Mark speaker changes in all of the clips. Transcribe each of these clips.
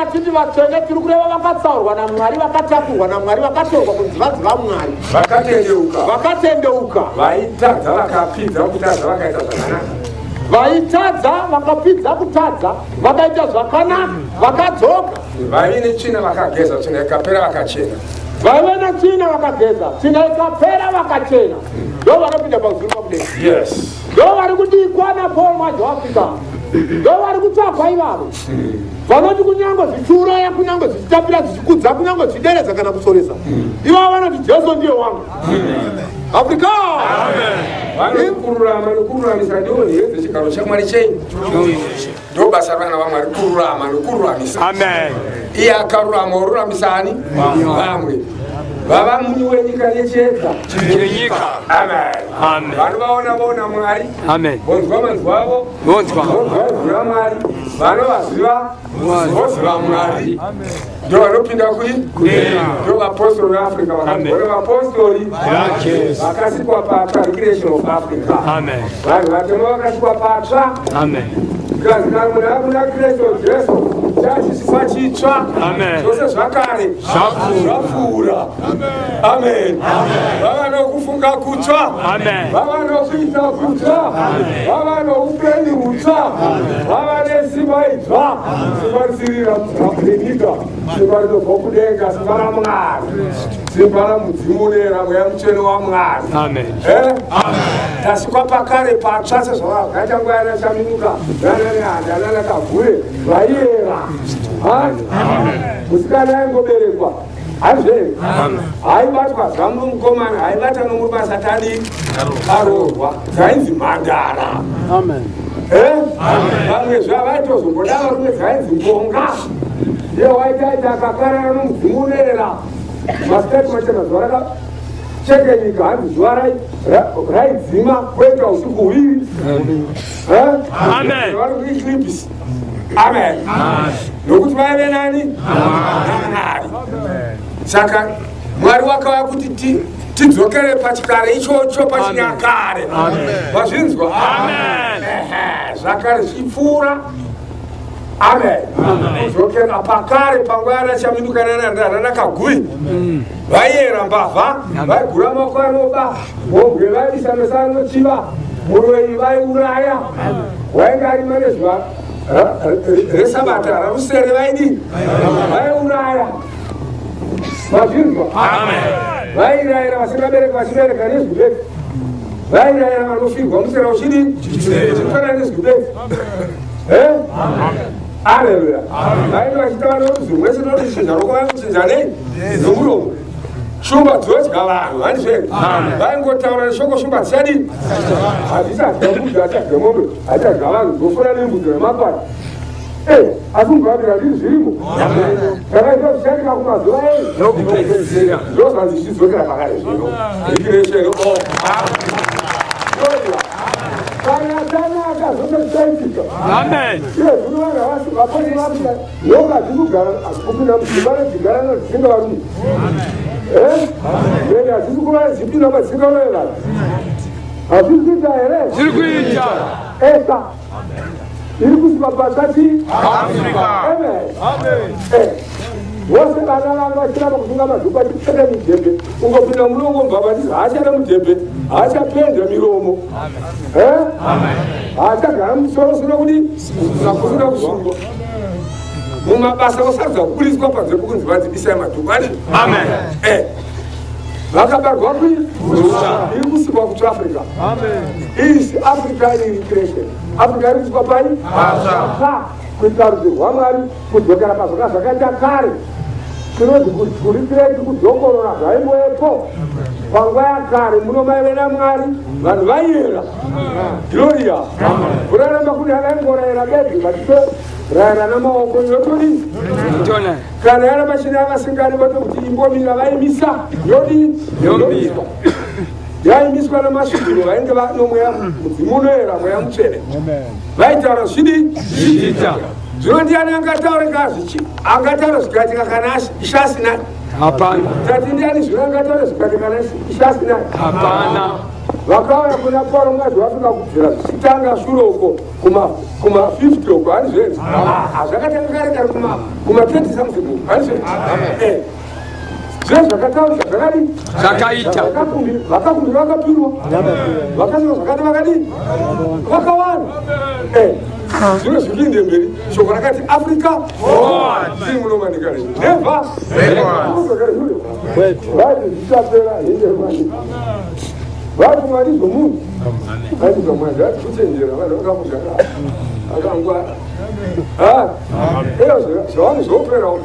Speaker 1: vachiti vatsvene tiri kureva vakatsaurwa naMwari, vakatakurwa naMwari, vakatorwa kunzi vadzi vaMwari, vakatendeuka,
Speaker 2: vaitadza vakapidza kutadza vakaita zvakanaka,
Speaker 1: vaitadza vakapidza kutadza vakaita zvakanaka, vakadzoka,
Speaker 2: vaive netsvina vakageza, tsvina ikapera vakachena,
Speaker 1: vaive netsvina vakageza, tsvina ikapera vakachena. Ndo vanopinda paZvimba kudai.
Speaker 2: Yes.
Speaker 1: Ndo vari kudikwa naPaul Mwazha waAfrica. Ndo vari kutsvakwa ivavo vanoti kunyange zvichiuraya, kunyange zvichitapira, zvichikudza, kunyange zvichideredza kana kusoresa, ivavo vanoti Jesu ndiye wangu. Afrika
Speaker 2: kururama nokuraramisa ndiwo heze chigaro chaMwari chenyu. Ndo basa rana vaMwari, kururama nokururamisa. Iye akarurama oruramisani vamwe. Vava munyu wenyika yechedza chenyika. Amen. Vanhu vaona Mwari. Amen. Vonzwa manzwi avo. Vonzwa Mwari. Vanovaziva Mwari. Ndo vanopinda ndo vapostori veAfrica, vakagora vapostori vakasikwa patsva, recreation of Africa. Vanhu vatema vakasikwa patsva. Muna Kristu Jesu chachiswa chitsva, zvose zvakare zvapfuura. Amen. Vava nokufunga kutsva, vava nokuita kutsva, vava noupenyu hutsva, vava nesimba idzva, simba risirira munyika, simba rinobva kudenga, simba raMwari, simba raMudzimu Mweya Mutsvene waMwari. Tasikwa pakare patsva sezvavakaita nguva yanachaminuka nana kavhure vaiyera. Musikana aingoberekwa hazve aibatwa zamu mukomana, haibata nomurume asati aroorwa, dzainzi mhandara. Vamwe zvavaitozomboda varume dzainzi mbonga. Iye waitaita akakarana noMudzimu unoera masitatimenti mazuva rakacheke nyika, hanzi zuva raidzima kwoita usiku huviri. Vari kueclipse. Amen. Nokuti vaive nani? Mwari. Saka Mwari wakava kuti tidzokere pachikare ichocho, pachinyakare. Vazvinzwa? Zvakare zvichipfuura. Amen. Kudzokera pakare panguva yanachaminuka nanakagui, vaiyera mbavha, vaigura maoko anoba, mhombwe vaisanesa nochiva, murwei vaiuraya, wainge arima nezuva resabata rausere vaidii, vaiuraya. Vazvinzwa? Vairayira vasingabereka vachibereka nezvibeki, vairayira vanofirwa musera uchidii, chifanana nezvibeki. Haleluya. Vainge vachitaura noruzivo mwese norushinja rokuvachinja nei nomuromo. Shumba dzodya vanhu, handizve? Vaingotaura neshoko shumba dzichadii? Hadzichadya mbudzi, hadzidya mombe, hadzidya vanhu, dzofura nembudzi nemakwai. Asi mugavira ndiri zvirimo. Saka izvo zvichaita kumazuva enyu. Ndozvanzi zvichidzokera pakare zvino. Recreation of Africa. Kana tanaka zvose zvichaitika. Vaponi vamuka nyoka dzirikugara kupinda mudzimba redzigara nodzinga varume. Hazvisi kuva zvipinda madzinga vanhu. Hazvisi kuita here? Zviri kuita. Eka iri kusika pakati vose vana vanga vachiramba kusunga madhuku achipfeka midhembe, ungopinda mulongo mbavatizi haachada mudhembe, haachapenda miromo, haachagara musorosoro kudi nakufunda kuzongo mumabasa osadza kukuliswa panze pokunzi vadzibisai madhuku ati vakabarwa iri kusikwa kuti Africa. Isi Africa iri recreation. Africa iri kusikwa pai kuita ruzivo rwaMwari, kudzokera pazvakaita kare. Tinoti kurikireti kudzokorora zvaimboepo panguva yakare. Muno maive naMwari, vanhu vaiyera. Gloria. Kuraramba kuti avaingorayira bedzi vachitorayira namaoko yotodii. Kana yana machina avasingani vatokuti imbomira vaimisa yodii yomiswa. Yaimiswa namasvigiro vainge vanomweya Mudzimu unoera, Mweya Mutsvene. Vaitaura zvidii zvichiita. Zvino ndiani angataura ngazvichi? Angataura zvikatika kana ishasinani? Hapana. Tati ndiani zvino angataura zvikatika kana ishasinani? Hapana. vakauya kuna Paul Mwazha vasvika kubvira zvichitanga shure uko kuma 50 uko hanizveni zvakatanga kare kare kuma 20 something hanizveni zvinhu zvakataurika zvakadii
Speaker 3: zvakaita
Speaker 2: vakakumbira vakapirwa vakasiva zvakati vakadii vakawanda zvino zvikiinde mberi shoko rakati Africa ii munomanikare neva vai zvichapera hende vari mwari zvomunhu aiza Mwazha ati kuchenjera vanhu vakamugara akangwara zvavani zvoperawo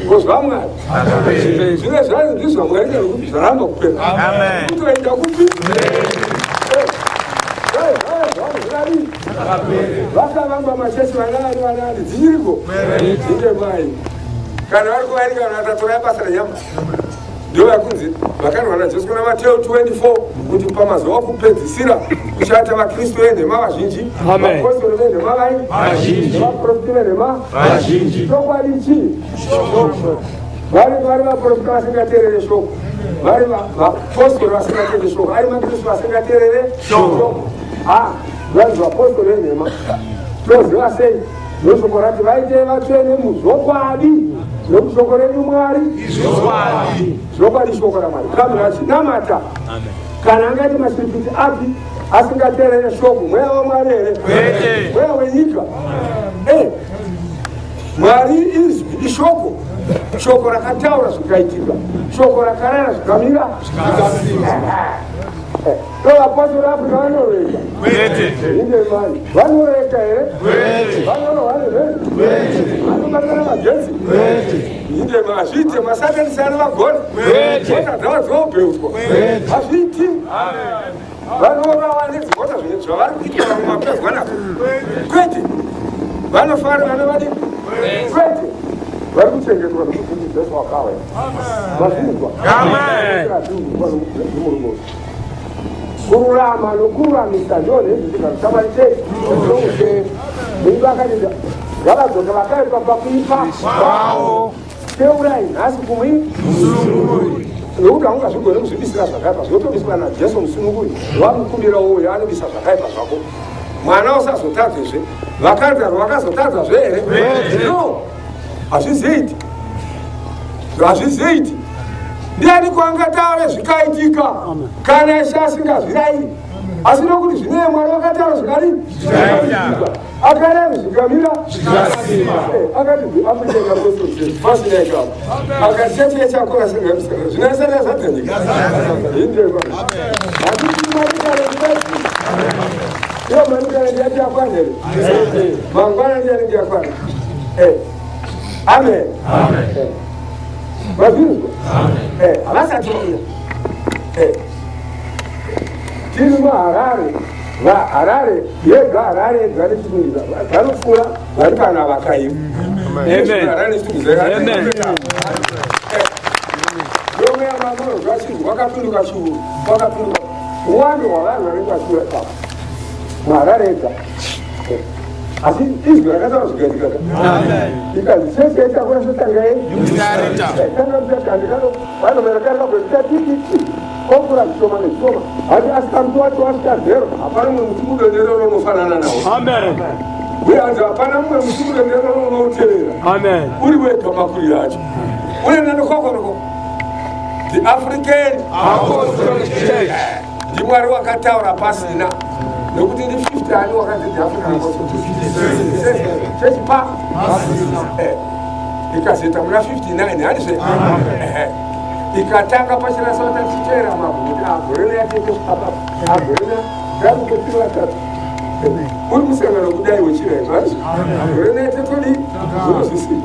Speaker 2: ngozvamwari zvine zvani ndizvamwari nekuti zvaramba kupera kutoenda kupi vakavamba machesi vanani dzichiriko dzinde mai kana vari kuvarika vanhu vatatorai basa renyama ndio yakunzi vakanwana Jesu kuna Mateo 24 kuti pamazuva okupedzisira kuchata vakristu venhema vazhinji vapostori venhema vazhinji vaprofiti venhema vazhinji chokwadi chii vari vaprofita vasingateerere shoko vari vapostori vasingateerere shoko ari makristu vasingateerere shoko vanhu vapostori venhema toziva sei noshoko rati vaite vatsvene muzvokwadi nokushoko renyu Mwari zvokwadi shoko raMwari kamwe achinamata kana angaiti masipiti api asingateerere shoko mweya waMwari here mweya wenyika Mwari izvi ishoko shoko rakataura zvikaitika shoko rakarara zvikamira vapostori Afrika vanoreka inde mani vanoreka here vanobatana magetsi inde mazviti masakanisa vagona mota dzavo dzinobeutwa hazviti vanovawane dzimota zvavari kuita mumapezwanaka kwete vanofara vanovadi kwete vari kuchengetwa nokufundisa wakawaya vazinzwa kururama nokururamisa ndo nezvizvikazitabaritei mungu akatida vakadzoka vakaitwa pakuipa teurai nhasi kumwi nokuti haungazvigone kuzvibisira zvakaipa zvinotobiswa najesu musununguri wamukumbira uyo anobisa zvakaipa zvako mwana usazotadzezve vakadzarwa vakazotadzazve here no hazvizeiti ndiani kwangataure zvikaitika kana ishe asingazvirayiri asi nokuti zvine Mwari vakataura zvikadii akareva zvikamira akati afrika pasinaika akati chechiye chakura singamisana zvinaisana zvadzanyika indema hatiti manikare zvidai iyo manikare ndiyachakwana here mangwana ndiyanenge yakwana amen vavinzwa havasati vauya tiri muharare vaharare yega harare yega nechitumiza vanopfuura vari kana vakaiva yomweya mamoro zvachinhu wakapinduka chiuru wakapinduka uwando hwavanhu vanenge vachiura ipapo muharare yega asi izwi rakataura zvikaitikaka ikazi sese chakura sotanga vanomerekarika kwezvitatititi kokura zvishoma nezvishoma hati asikamuti wacho wasvika zero hapana mumwe muti mudonero unofanana nawo uye hanzi hapana mumwe muti mudonero unouteerera uri wega makuriro acho unoenda nokokonoko the African Apostolic Church ndiMwari wakataura pasina nokuti ndi 50 ani wakati the African Apostolic Church pa ikazoita muna 59 handizve ikatanga pachina sota tichera mabhuti agorena yatete agorena ndakutopira tatu uri musangano kudai wechiraiva hazvo agorena yatetodi zvinozvisi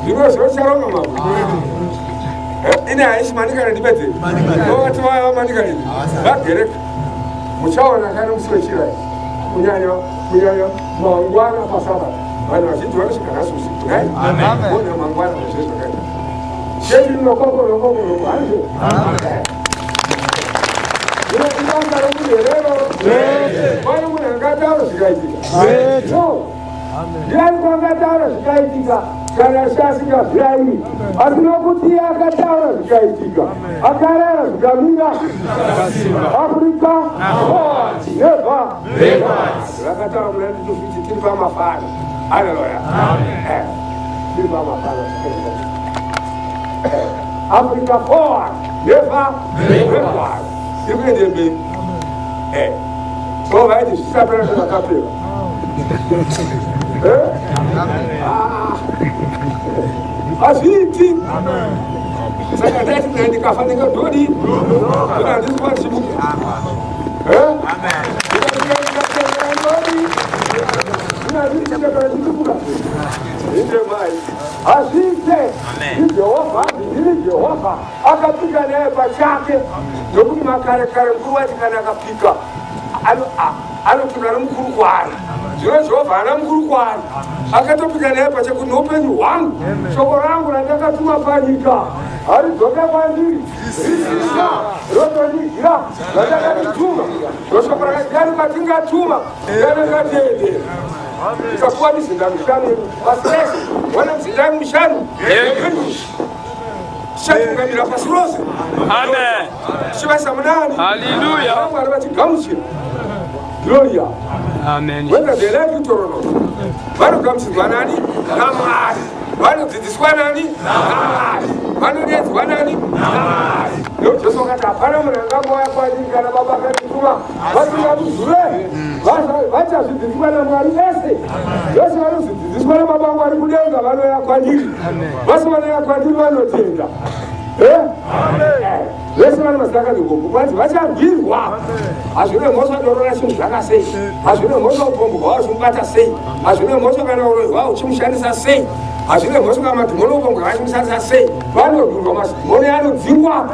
Speaker 2: zvinozvocharonga mabhuti ine haishi manikana ndipedze ovati vaya vamanikana vagereka muchaona kana musi wechirai kunyanya mangwana pasabata vanhu vazhinji vanosvika nhasi usiku nai ona mangwana zvezvakaita shedi rinokokoroko hanzvo ibanga romuherero pane munhu angataura zvikaitika no ndiani kwangataura zvikaitika kana chasingabvirayi asi nokuti akataura zvikaitika akarera zvikamira Africa never rakataura muna nditozviti tiri pamafana haleluya tiri pamafana Africa forward never backward tiri kuende mberi so vaiti zvisapera zvakapera azviiti saka ndati kuna ndikafanira dodi kuna ndisikuvachimuka inde mai azviite ijehovha ndiri jehovha akapika naye pachake nokuti makare mukuru wacho kana akapika anopika nomukuru kwaari zvino jehovha ana mukuru kwaari akatopika naye pachake noupenyu hwangu shoko rangu randakatuma panyika haridzoka kwandiri risisa rotondigira randakatituma roshoko rakagari kwatingatuma ranakatendera ikakuwa mizinda mishanu pasirese wana mizinda mishanu shatungamira pasi rose chivasa munani vari vachigamuchira gloria whether they like it or not vanogamuchirwa nani namwari vanodzidziswa nani namwari vanodedzwa nani namwari nojesu akati hapana munhu angangauya kwandiri kana baba akatituma vasingamuzure vachazvidzidziswa namwari vese vese vanozidzidziswa nababa vangu vari kudenga vanoya kwandiri vasi vanoya kwandiri vanotenda vese vane mazaka zvigogo kwanzi vacharwirwa hazvine mhosva dorora chinhu zvakasei hazvine mhosva upombo hwavo chimubata sei hazvine mhosva kana uroyi hwavo chimushandisa sei hazvine mhosva kana madhimoni upombo hwavo chimushandisa sei vanorwirwa madhimoni anodzingwa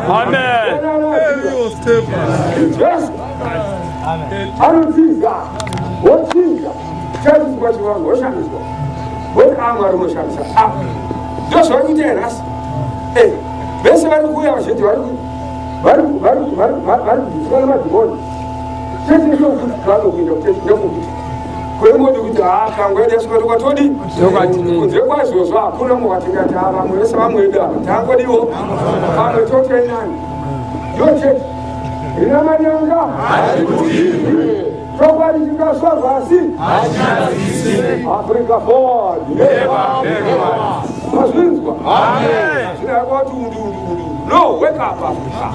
Speaker 2: jesu anodziza wochinja chaiswa chivangu woshandiswa wekamwari unoshandisa ndozvakuita enhasi vese vari kuuya vazhinji vari kudzidziswa nemadhimoni chese chokuti vanokuinda kutendekuti kwemodi kuti kangwedesweri kwatodi kunze kwaizvozvo hakuna mukatingati vamwe vese vamweda tangodiwo vamwe totenani yochechi rina manyanga chokwadi chingaswa pasi Africa forward mazvinzwa zvinakwati undundu no wake up Africa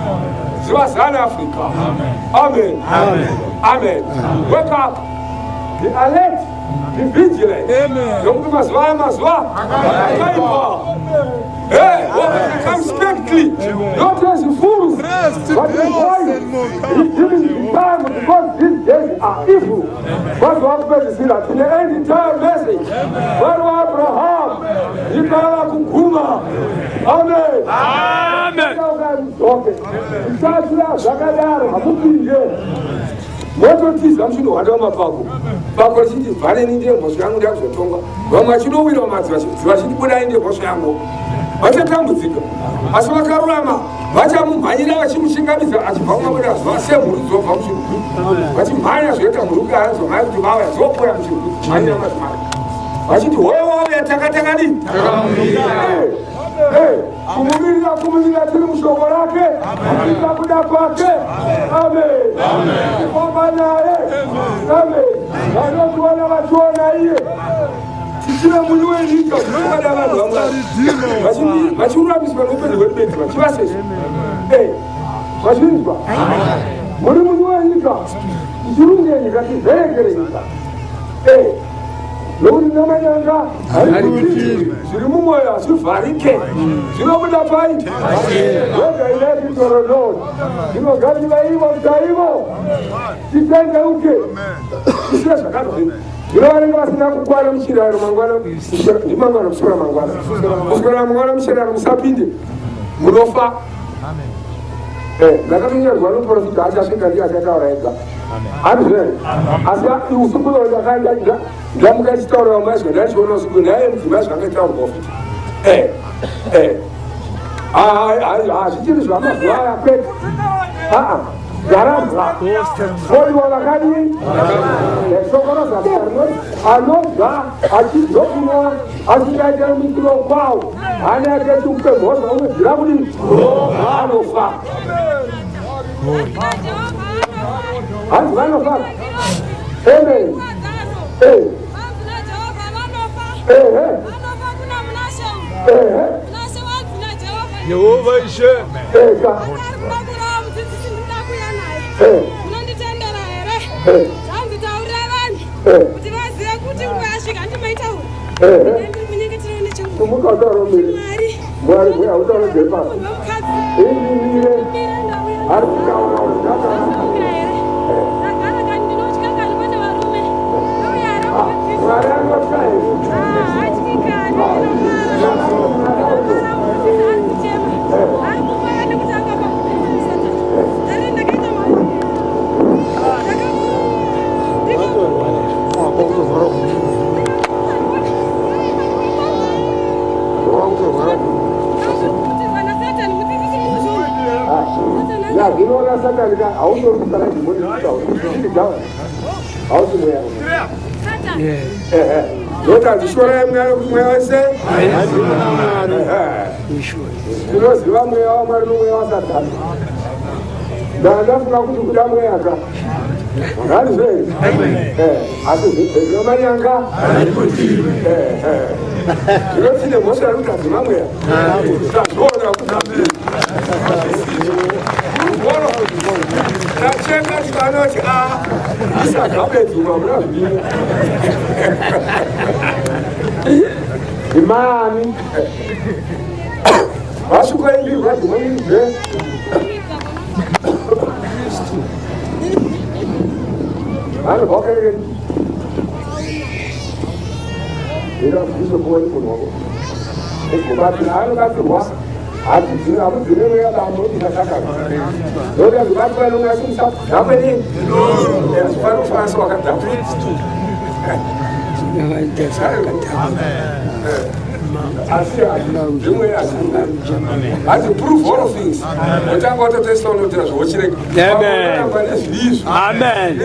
Speaker 2: zivazana Africa amen amen wake up be alert be vigilant nokuti mazuva akaipa come strictly not as fools but in wise he's giving the time because these days are evil but what message is that in the end time message but Abraham ikala kuguma amen okay isazira zvakadaro hamupinde mototiza muchinohwanda mapako pako richiti vhaneni ndiye mhosva yangu ndakuzotonga vamwe vachinowira madziva chitibudai ndiye mhosva yangu vachatambudzika asi vakarurama vachamumhanyira vachimushingamidza achibva kumabuda zuva semhuri dzobva muchirugwi vachimhanya zvoita mhuri azomhanya kuti vauya zopoya muchirugwi mhanyira mazimai vachiti hoyo wauya takatakadini kumumirira tiri mushoko rake ikakuda kwake amen ikoma naye amen vanotiona vachiona iye tichive munyu wenyika unoada vanhu vamwari vachiruramiswa noupenyu hwedu bedzi vachivasese vachinzwa muri munyu wenyika tichirunge nyika tizverekere nyika nokuti namanyanga zviri mumwoyo hazvivharike zvinobuda pai wega ilaititoronon zvinogadziva ivo kutaivo titendeuke isire zvakadini zvino vanenge vasina kukwana muchiraro mangwana ndimangwana kuswera mangwana kuswera mangwana muchiraro musapinde munofa ndakatonyorwa noprofita achasvika ndiye achataura ega andizveni asi usukulo ndakaenda ndamuka chitaura mazva ndachiona usuku naye mudzimai zvakaitaurwa futi hazvichiri zvamazuva aya kwete Garamba, foi o Alacani, Socorosa, Anoga, aqui Dokuma, a cidade é muito local, a neve é um pemoso, vamos virar bonito. Anofa. Anofa. Ei, ei.
Speaker 3: Jehovah is here.
Speaker 2: Imani, acho que ele vai ver. Olha, boca ele. Ele não fiz o boi por novo. Ele bate na água, vai pro ar. A vizinha, a vizinha ia dar uma noite na sacada. Eu ia jogar para não mais um sapo. Dá para ele. Eles falam que faz sua carta. As you prove all of things. What I want to test on the test, watch it. Amen. Amen.